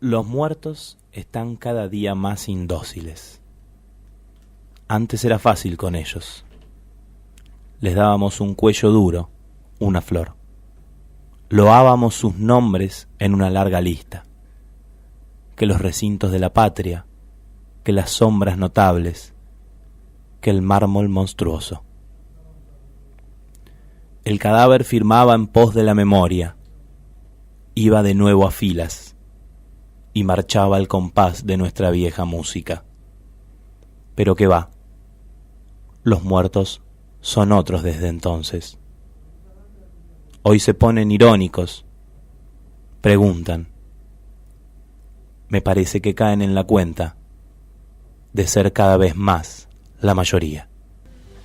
Los muertos están cada día más indóciles. Antes era fácil con ellos. Les dábamos un cuello duro, una flor. Loábamos sus nombres en una larga lista. Que los recintos de la patria, que las sombras notables, que el mármol monstruoso. El cadáver firmaba en pos de la memoria, iba de nuevo a filas y marchaba al compás de nuestra vieja música. Pero qué va, los muertos son otros desde entonces. Hoy se ponen irónicos, preguntan. Me parece que caen en la cuenta de ser cada vez más la mayoría.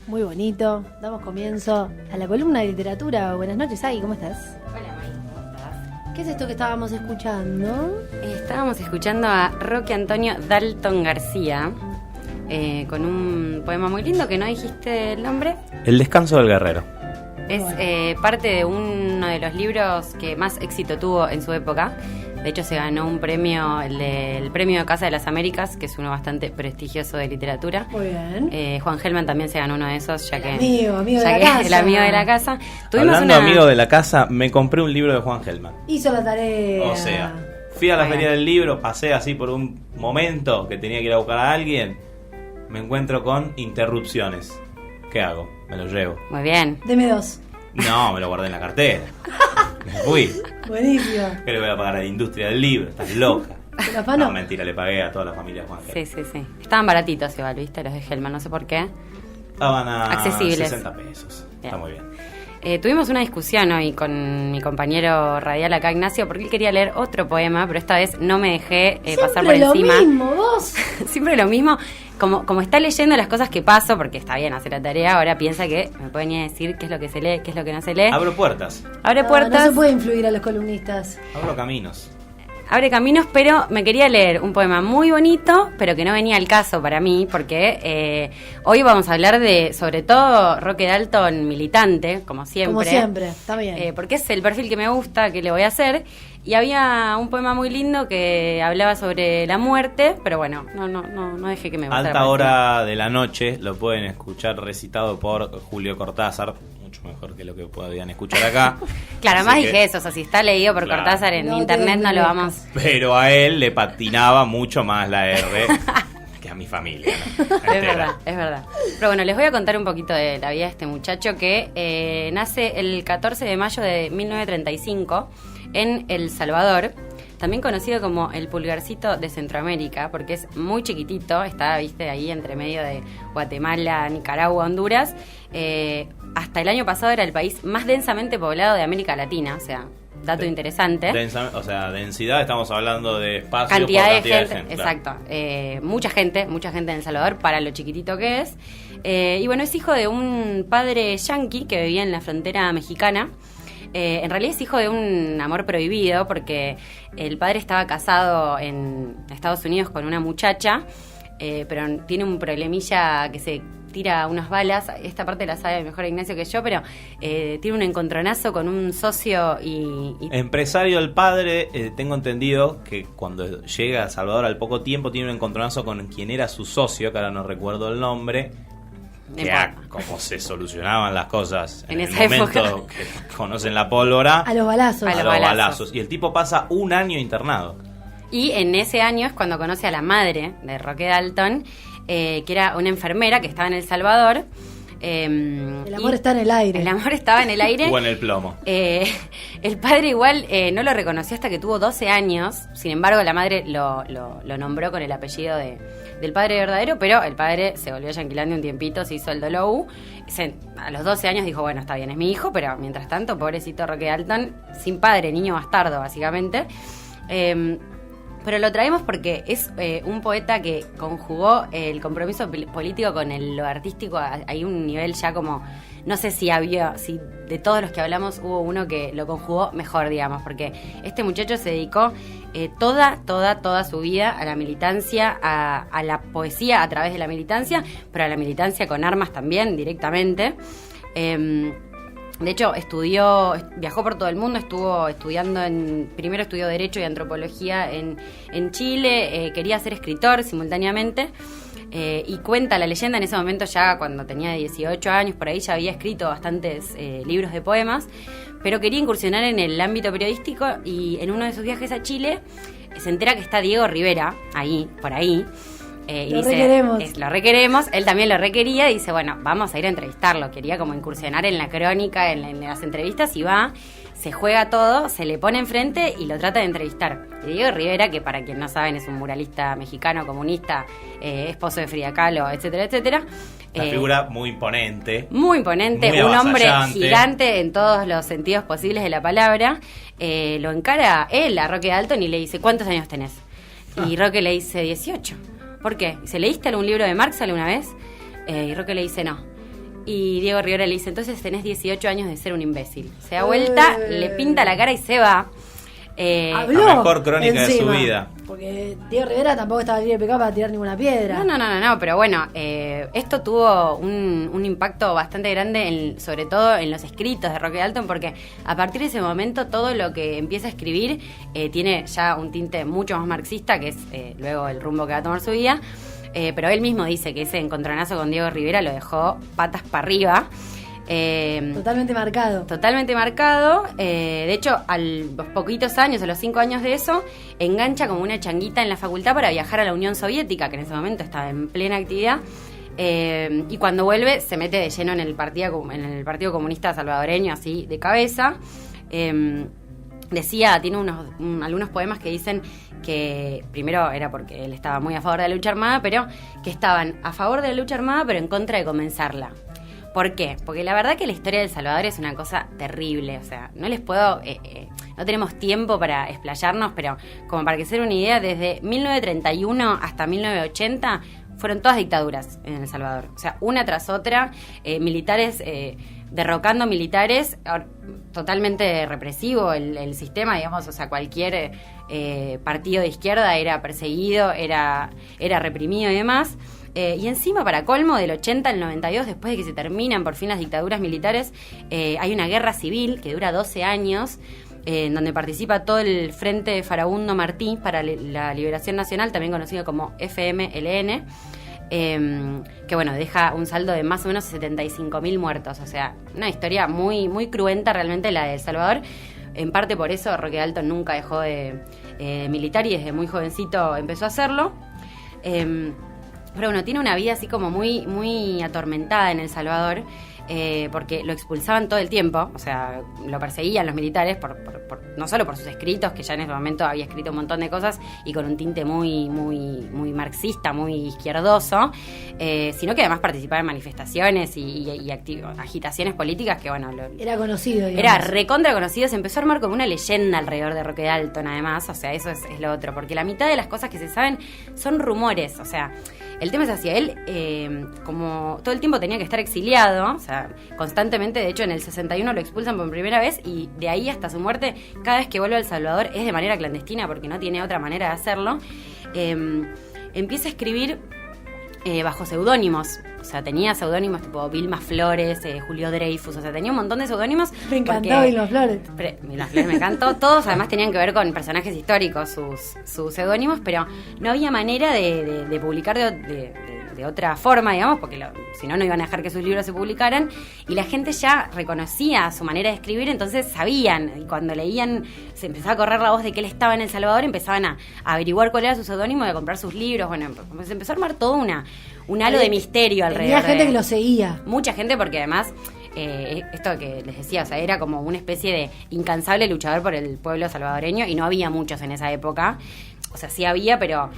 Muy bonito, damos comienzo a la columna de literatura. Buenas noches, Agui, ¿cómo estás? Hola, May, ¿cómo estás? ¿Qué es esto que estábamos escuchando? Estábamos escuchando a Roque Antonio Dalton García con un poema muy lindo que no dijiste el nombre. El descanso del guerrero. Es parte de uno de los libros que más éxito tuvo en su época. De hecho, se ganó un premio, el premio de Casa de las Américas, que es uno bastante prestigioso de literatura. Muy bien. Juan Gelman también se ganó uno de esos, ya que amigo de la casa. El amigo de la casa. Hablando amigo de la casa, me compré un libro de Juan Gelman. Hizo la tarea. O sea, fui a la feria del libro, pasé así por un momento que tenía que ir a buscar a alguien, me encuentro con interrupciones. ¿Qué hago? Me lo llevo. Muy bien. Deme 2. No, me lo guardé en la cartera. Me fui. Buenísimo. ¿Qué le voy a pagar a la industria del libro? Estás loca. No, no, mentira, le pagué a toda la familia Juan Gelman. Sí. Estaban baratitos igual, ¿viste? Los de Gelman, no sé por qué. Estaban a accesibles. 60 pesos. Bien. Está muy bien. Tuvimos una discusión hoy con mi compañero radial acá, Ignacio, porque él quería leer otro poema, pero esta vez no me dejé pasar por encima. Siempre lo mismo, vos. Siempre lo mismo. Como está leyendo las cosas que paso, porque está bien hacer la tarea, ahora piensa que me puede venir a decir qué es lo que se lee, qué es lo que no se lee. Abro puertas. Abre puertas. No se puede influir a los columnistas. Abro caminos. Abre caminos, pero me quería leer un poema muy bonito, pero que no venía al caso para mí, porque hoy vamos a hablar de, sobre todo, Roque Dalton militante, como siempre. Como siempre, está bien. Porque es el perfil que me gusta, que le voy a hacer. Y había un poema muy lindo que hablaba sobre la muerte, pero bueno, no dejé que me pasara. Alta hora de la noche, lo pueden escuchar recitado por Julio Cortázar, mucho mejor que lo que podían escuchar acá. Claro, más dije eso, o sea, si está leído por Claro. Cortázar en internet no lo vamos... Pero a él le patinaba mucho más la R que a mi familia, ¿no? Es verdad. Pero bueno, les voy a contar un poquito de la vida de este muchacho que nace el 14 de mayo de 1935 en El Salvador, también conocido como el pulgarcito de Centroamérica, porque es muy chiquitito, está, viste, ahí entre medio de Guatemala, Nicaragua, Honduras. Hasta el año pasado era el país más densamente poblado de América Latina, o sea, dato interesante. Densidad, estamos hablando de espacio Cantidad por de cantidad gente, de gente. exacto. Mucha gente en El Salvador para lo chiquitito que es. Y bueno, es hijo de un padre yanqui que vivía en la frontera mexicana. En realidad es hijo de un amor prohibido porque el padre estaba casado en Estados Unidos con una muchacha, pero tiene un problemilla que se tira unas balas. Esta parte la sabe mejor Ignacio que yo, pero tiene un encontronazo con un socio y... Empresario del padre, tengo entendido que cuando llega a Salvador al poco tiempo tiene un encontronazo con quien era su socio, que ahora no recuerdo el nombre. Que como se solucionaban las cosas en el momento época que conocen la pólvora. A los balazos. A los balazos. Y el tipo pasa un año internado. Y en ese año es cuando conoce a la madre de Roque Dalton, que era una enfermera que estaba en El Salvador. El amor está en el aire. El amor estaba en el aire. O en el plomo. El padre igual no lo reconoció hasta que tuvo 12 años. Sin embargo, la madre lo nombró con el apellido del padre verdadero, pero el padre se volvió a Yanquilandia un tiempito, se hizo el Dolou. A los 12 años dijo, bueno, está bien, es mi hijo, pero mientras tanto, pobrecito Roque Dalton, sin padre, niño bastardo, básicamente. Pero lo traemos porque es un poeta que conjugó el compromiso político con lo artístico. Hay un nivel ya como... No sé si de todos los que hablamos hubo uno que lo conjugó mejor, digamos, porque este muchacho se dedicó toda su vida a la militancia, a la poesía a través de la militancia, pero a la militancia con armas también, directamente. De hecho, viajó por todo el mundo, estuvo estudiando primero estudió Derecho y Antropología en Chile, quería ser escritor simultáneamente, y cuenta la leyenda, en ese momento ya cuando tenía 18 años, por ahí ya había escrito bastantes libros de poemas, pero quería incursionar en el ámbito periodístico y en uno de sus viajes a Chile se entera que está Diego Rivera, por ahí. Y lo dice, requeremos. lo requeremos, él también lo requería y dice, bueno, vamos a ir a entrevistarlo. Quería como incursionar en la crónica, en las entrevistas, y va, se juega todo, se le pone enfrente y lo trata de entrevistar. Y Diego Rivera, que para quien no saben es un muralista mexicano, comunista, esposo de Frida Kahlo, etcétera, etcétera. Una figura muy imponente. Muy imponente, muy un hombre avasallante, gigante en todos los sentidos posibles de la palabra. Lo encara él a Roque Dalton y le dice, ¿cuántos años tenés? Y Roque le dice, 18. ¿Por qué? ¿Se leíste algún libro de Marx alguna vez? Y Roque le dice no. Y Diego Rivera le dice, entonces tenés 18 años de ser un imbécil. Se da vuelta, le pinta la cara y se va. Habló la mejor crónica de su encima, vida. Porque Diego Rivera tampoco estaba libre de pecado para tirar ninguna piedra. No, pero bueno, esto tuvo un impacto bastante grande, sobre todo en los escritos de Roque Dalton, porque a partir de ese momento todo lo que empieza a escribir tiene ya un tinte mucho más marxista, que es luego el rumbo que va a tomar su vida. Pero él mismo dice que ese encontronazo con Diego Rivera lo dejó patas para arriba. Totalmente marcado. Totalmente marcado. De hecho, a los poquitos años, a los 5 años de eso, engancha como una changuita en la facultad para viajar a la Unión Soviética, que en ese momento estaba en plena actividad. Y cuando vuelve, se mete de lleno en el Partido Comunista Salvadoreño, así de cabeza. Decía, tiene algunos poemas que dicen que primero era porque él estaba muy a favor de la lucha armada, pero que estaban a favor de la lucha armada, pero en contra de comenzarla. ¿Por qué? Porque la verdad que la historia de El Salvador es una cosa terrible, o sea, no les puedo, no tenemos tiempo para explayarnos, pero como para que se den una idea, desde 1931 hasta 1980 fueron todas dictaduras en El Salvador, o sea, una tras otra, militares derrocando militares, totalmente represivo el sistema, digamos, o sea, cualquier partido de izquierda era perseguido, era reprimido y demás. Y encima, para colmo, del 80 al 92, después de que se terminan por fin las dictaduras militares, hay una guerra civil que dura 12 años, en donde participa todo el Frente Farabundo Martí para la Liberación Nacional, también conocido como FMLN, que bueno, deja un saldo de más o menos 75.000 muertos, o sea, una historia muy, muy cruenta realmente la de El Salvador. En parte por eso Roque Dalton nunca dejó de militar y desde muy jovencito empezó a hacerlo. Pero bueno, tiene una vida así como muy, muy atormentada en El Salvador, porque lo expulsaban todo el tiempo, o sea, lo perseguían los militares, no solo por sus escritos, que ya en ese momento había escrito un montón de cosas y con un tinte muy, muy, muy marxista, muy izquierdoso, sino que además participaba en manifestaciones y agitaciones políticas que, bueno... Era conocido, digamos. Era recontra conocido, se empezó a armar como una leyenda alrededor de Roque Dalton, además, o sea, eso es lo otro, porque la mitad de las cosas que se saben son rumores, o sea... El tema es así, él como todo el tiempo tenía que estar exiliado, o sea, constantemente, de hecho en el 61 lo expulsan por primera vez y de ahí hasta su muerte, cada vez que vuelve a El Salvador es de manera clandestina porque no tiene otra manera de hacerlo, empieza a escribir bajo seudónimos, o sea, tenía seudónimos tipo Vilma Flores, Julio Dreyfus, o sea, tenía un montón de seudónimos. Me encantó Vilma Flores. Vilma Flores me encantó, todos además tenían que ver con personajes históricos, sus seudónimos, pero no había manera de publicar de otra forma, digamos, porque si no, no iban a dejar que sus libros se publicaran, y la gente ya reconocía su manera de escribir, entonces sabían, y cuando leían, se empezaba a correr la voz de que él estaba en El Salvador, empezaban a averiguar cuál era su seudónimo y a comprar sus libros, bueno, se empezó a armar todo un halo de misterio alrededor. Había gente que lo seguía. Mucha gente, porque además, esto que les decía, o sea, era como una especie de incansable luchador por el pueblo salvadoreño, y no había muchos en esa época, o sea, sí había, pero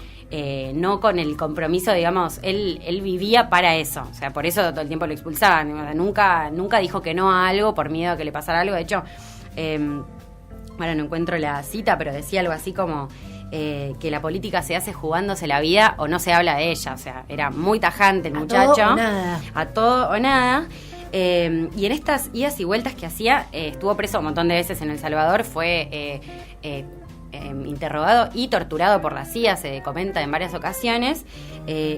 no con el compromiso, digamos, él vivía para eso, o sea, por eso todo el tiempo lo expulsaban, o sea, nunca dijo que no a algo por miedo a que le pasara algo. De hecho, ahora no encuentro la cita, pero decía algo así como que la política se hace jugándose la vida o no se habla de ella, o sea, era muy tajante el muchacho. A todo o nada. Y en estas idas y vueltas que hacía, estuvo preso un montón de veces en El Salvador, fue interrogado y torturado por la CIA, se comenta en varias ocasiones.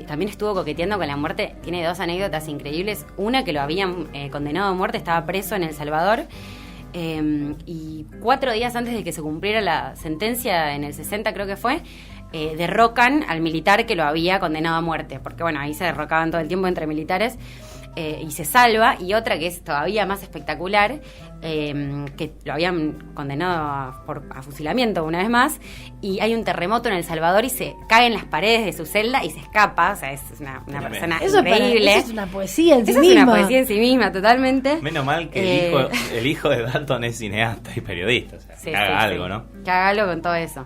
También estuvo coqueteando con la muerte. Tiene 2 anécdotas increíbles. Una, que lo habían condenado a muerte, estaba preso en El Salvador. Y 4 días antes de que se cumpliera la sentencia, en el 60 creo que fue, derrocan al militar que lo había condenado a muerte, porque bueno, ahí se derrocaban todo el tiempo entre militares, y se salva. Y otra que es todavía más espectacular, que lo habían condenado a fusilamiento una vez más, y hay un terremoto en El Salvador y se cae en las paredes de su celda y se escapa. O sea, es una persona increíble. Eso es una poesía en sí misma. misma. Es una poesía en sí misma, totalmente. Menos mal que el hijo de Dalton es cineasta y periodista. O sea, sí, que haga algo, sí. ¿no? Que haga algo con todo eso.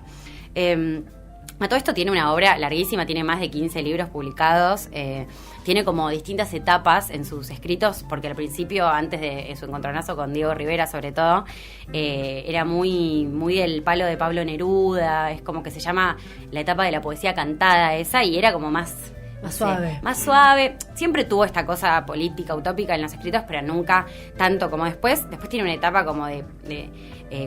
A todo esto tiene una obra larguísima, tiene más de 15 libros publicados, tiene como distintas etapas en sus escritos, porque al principio, antes de su encontronazo con Diego Rivera sobre todo, era muy, muy del palo de Pablo Neruda. Es como que se llama la etapa de la poesía cantada esa, y era como más suave. Más suave. Siempre tuvo esta cosa política, utópica en los escritos, pero nunca tanto como después. Después tiene una etapa como de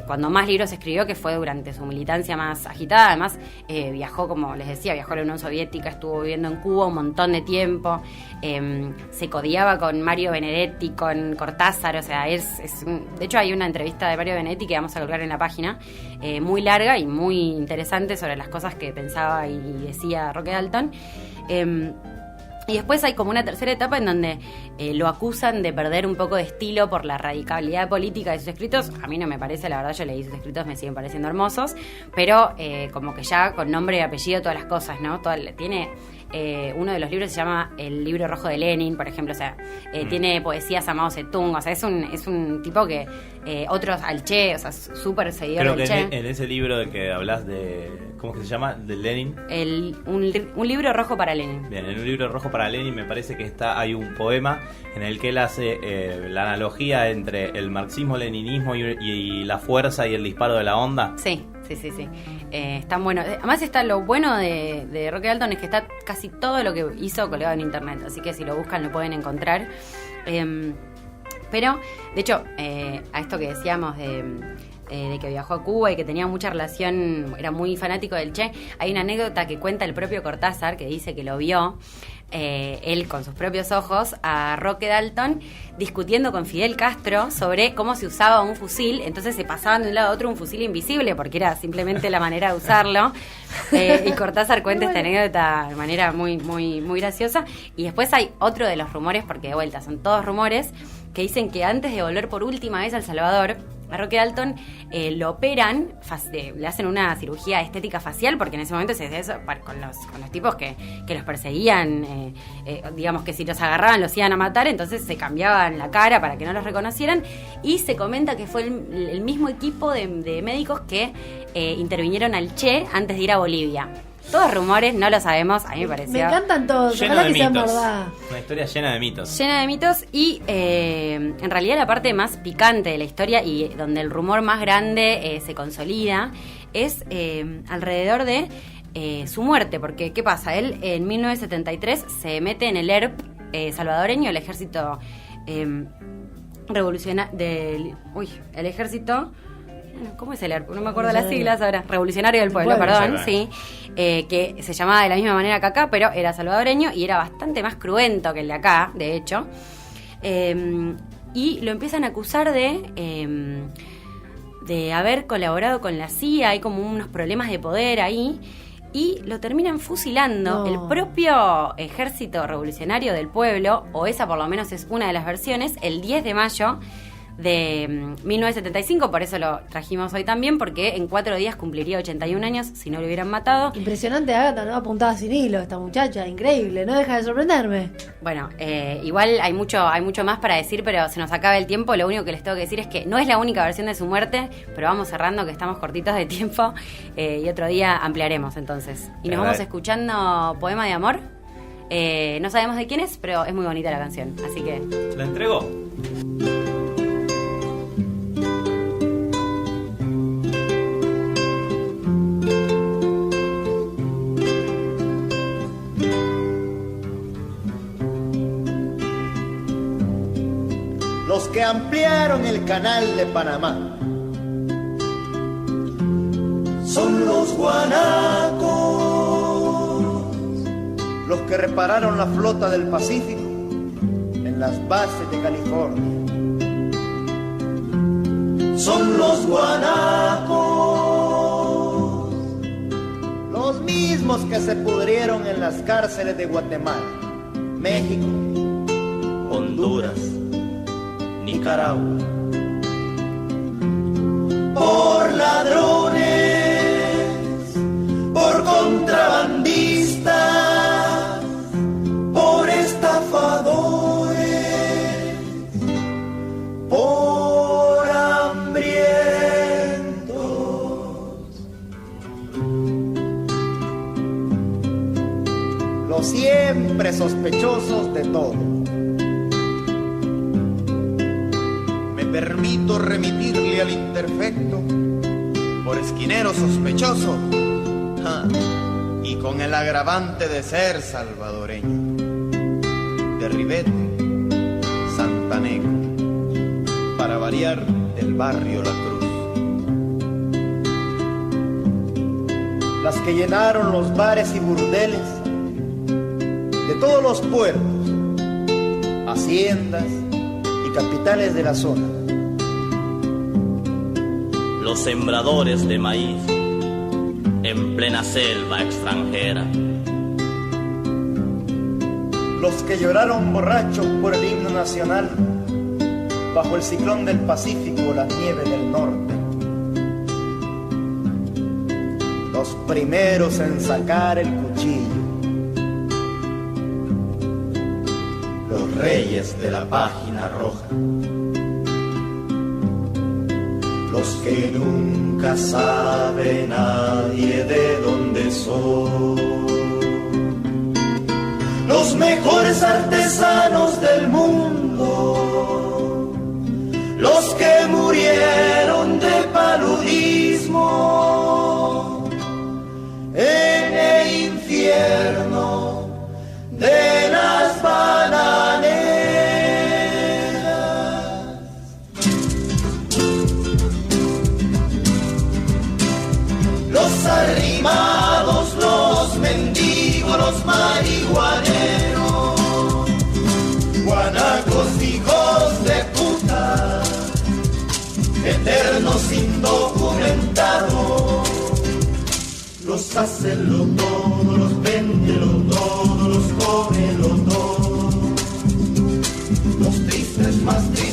cuando más libros escribió, que fue durante su militancia más agitada. Además, viajó, como les decía, viajó a la Unión Soviética, estuvo viviendo en Cuba un montón de tiempo. Se codiaba con Mario Benedetti, con Cortázar. O sea, de hecho, hay una entrevista de Mario Benedetti que vamos a colgar en la página, muy larga y muy interesante, sobre las cosas que pensaba y decía Roque Dalton. Y después hay como una tercera etapa en donde lo acusan de perder un poco de estilo por la radicalidad política de sus escritos. A mí no me parece, la verdad, yo leí sus escritos, me siguen pareciendo hermosos, pero como que ya con nombre y apellido todas las cosas, ¿no? Tiene uno de los libros se llama El libro rojo de Lenin, por ejemplo. O sea, tiene poesías a Mao Zedong. O sea, es un tipo que otros al Che, o sea, súper seguidor Creo del que Che. en ese libro de que hablas de, ¿cómo que se llama? De Lenin. Un libro rojo para Lenin. Bien, en un libro rojo para Lenin me parece que hay un poema en el que él hace la analogía entre el marxismo-leninismo y la fuerza y el disparo de la onda. Sí. Están buenos. Además, está lo bueno de Roque Dalton, es que está casi todo lo que hizo colgado en internet, así que si lo buscan lo pueden encontrar. Pero, de hecho, a esto que decíamos de que viajó a Cuba y que tenía mucha relación, era muy fanático del Che, hay una anécdota que cuenta el propio Cortázar, que dice que lo vio él con sus propios ojos a Roque Dalton discutiendo con Fidel Castro sobre cómo se usaba un fusil. Entonces se pasaban de un lado a otro un fusil invisible, porque era simplemente la manera de usarlo. Y Cortázar cuenta esta anécdota de manera muy, muy, muy graciosa. Y después hay otro de los rumores, porque de vuelta son todos rumores, que dicen que antes de volver por última vez a El Salvador, a Roque Dalton lo operan, le hacen una cirugía estética facial, porque en ese momento se hacía eso con los tipos que los perseguían, digamos que si los agarraban los iban a matar, entonces se cambiaban la cara para que no los reconocieran, y se comenta que fue el mismo equipo de médicos que intervinieron al Che antes de ir a Bolivia. Todos rumores, no lo sabemos, a mí me pareció. Me encantan todos, lleno ojalá de que sean mitos. verdad. Una historia llena de mitos. Llena de mitos y en realidad la parte más picante de la historia y donde el rumor más grande se consolida es alrededor de su muerte, porque ¿qué pasa? Él en 1973 se mete en el ERP salvadoreño, el ejército revolucionario el ejército... ¿Cómo es el ERP? No me acuerdo las siglas ahora. Revolucionario del Pueblo, perdón, sí. Que se llamaba de la misma manera que acá, pero era salvadoreño y era bastante más cruento que el de acá, de hecho. Y lo empiezan a acusar de haber colaborado con la CIA. Hay como unos problemas de poder ahí. Y lo terminan fusilando. El propio Ejército Revolucionario del Pueblo, o esa por lo menos es una de las versiones, el 10 de mayo de 1975, por eso lo trajimos hoy también, porque en 4 días cumpliría 81 años si no lo hubieran matado. Impresionante, Agatha, ¿no? Apuntada sin hilo esta muchacha, increíble, no deja de sorprenderme. Bueno, igual hay mucho más para decir, pero se nos acaba el tiempo. Lo único que les tengo que decir es que no es la única versión de su muerte, pero vamos cerrando, que estamos cortitos de tiempo, y otro día ampliaremos entonces. Y nos vamos escuchando Poema de Amor. No sabemos de quién es, pero es muy bonita la canción, así que... ¿La entregó? Los que ampliaron el canal de Panamá son los guanacos, los que repararon la flota del Pacífico en las bases de California. Son los guanacos, los mismos que se pudrieron en las cárceles de Guatemala, México, Honduras, Nicaragua. Por ladrones, por contrabandistas, por estafadores, por hambrientos. Los siempre sospechosos de todo. Me permito remitirle al imperfecto por esquinero sospechoso, y con el agravante de ser salvadoreño, de Rivete, Santaneco, para variar del barrio La Cruz. Las que llenaron los bares y burdeles de todos los puertos, haciendas y capitales de la zona. Los sembradores de maíz en plena selva extranjera. Los que lloraron borrachos por el himno nacional bajo el ciclón del Pacífico, las nieves del norte. Los primeros en sacar el cuchillo. Los reyes de la página roja. Los que nunca sabe nadie de dónde son. Los mejores artesanos del mundo. Los que murieron de paludismo en el infierno de las bananeras. Los arrimados, los mendigos, los marihuaneros, guanacos, hijos de puta, eternos indocumentados. Los hacenlo todo, los véndelo todo, los cómelo todo. Los tristes más tristes